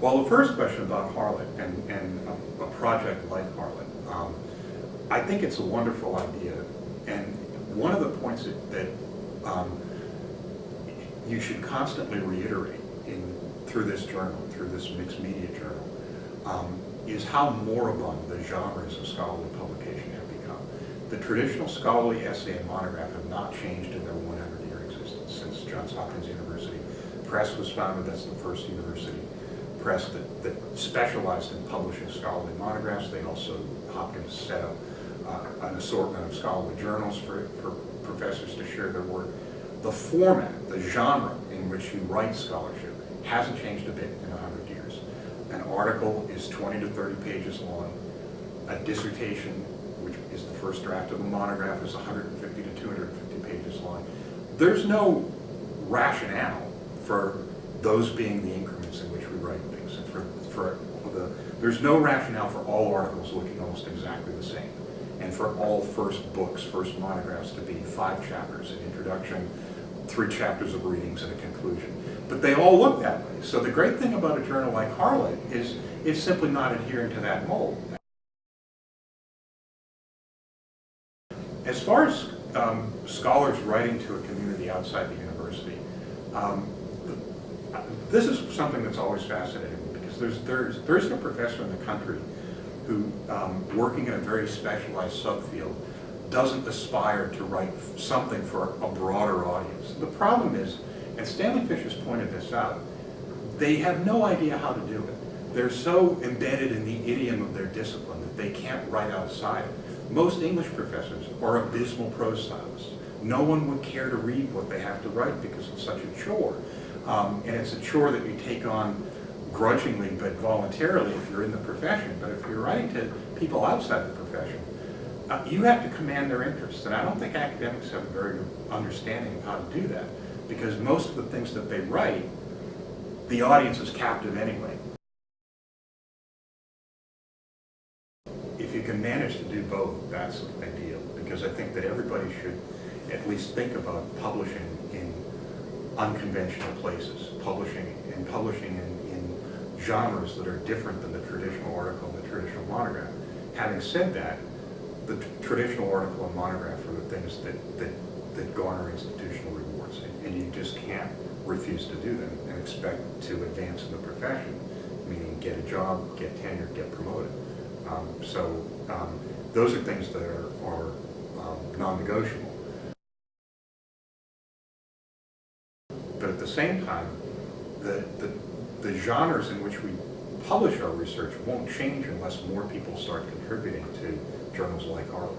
Well, the first question about Harlot and a project like Harlot, I think it's a wonderful idea. And one of the points that you should constantly reiterate through this journal, through this mixed media journal, is how moribund the genres of scholarly publication have become. The traditional scholarly essay and monograph have not changed in their 100-year existence since Johns Hopkins University Press was founded. That's the first university press that specialized in publishing scholarly monographs. They also, Hopkins set up an assortment of scholarly journals for professors to share their work. The format, the genre in which you write scholarship hasn't changed a bit in 100 years. An article is 20 to 30 pages long. A dissertation, which is the first draft of a monograph, is 150 to 250 pages long. There's no rationale for those being the increments in which we write things. There's no rationale for all articles looking almost exactly the same, and for all first books, first monographs to be 5 chapters, an introduction, 3 chapters of readings, and a conclusion. But they all look that way. So the great thing about a journal like Harlot is it's simply not adhering to that mold. As far as scholars writing to a community outside the university, this is something that's always fascinating me, because there isn't a professor in the country who, working in a very specialized subfield, doesn't aspire to write something for a broader audience. The problem is, and Stanley Fisher's pointed this out, they have no idea how to do it. They're so embedded in the idiom of their discipline that they can't write outside it. Most English professors are abysmal prose stylists. No one would care to read what they have to write because it's such a chore. And it's a chore that you take on grudgingly but voluntarily if you're in the profession. But if you're writing to people outside the profession, you have to command their interest. And I don't think academics have a very good understanding of how to do that, because most of the things that they write, the audience is captive anyway. If you can manage to do both, that's ideal, because I think that everybody should at least think about publishing in unconventional places, publishing in genres that are different than the traditional article and the traditional monograph. Having said that, the traditional article and monograph are the things that garner institutional rewards, and you just can't refuse to do them and expect to advance in the profession, meaning get a job, get tenure, get promoted. Those are things that are non-negotiable. But at the same time, the genres in which we publish our research won't change unless more people start contributing to journals like Harlot.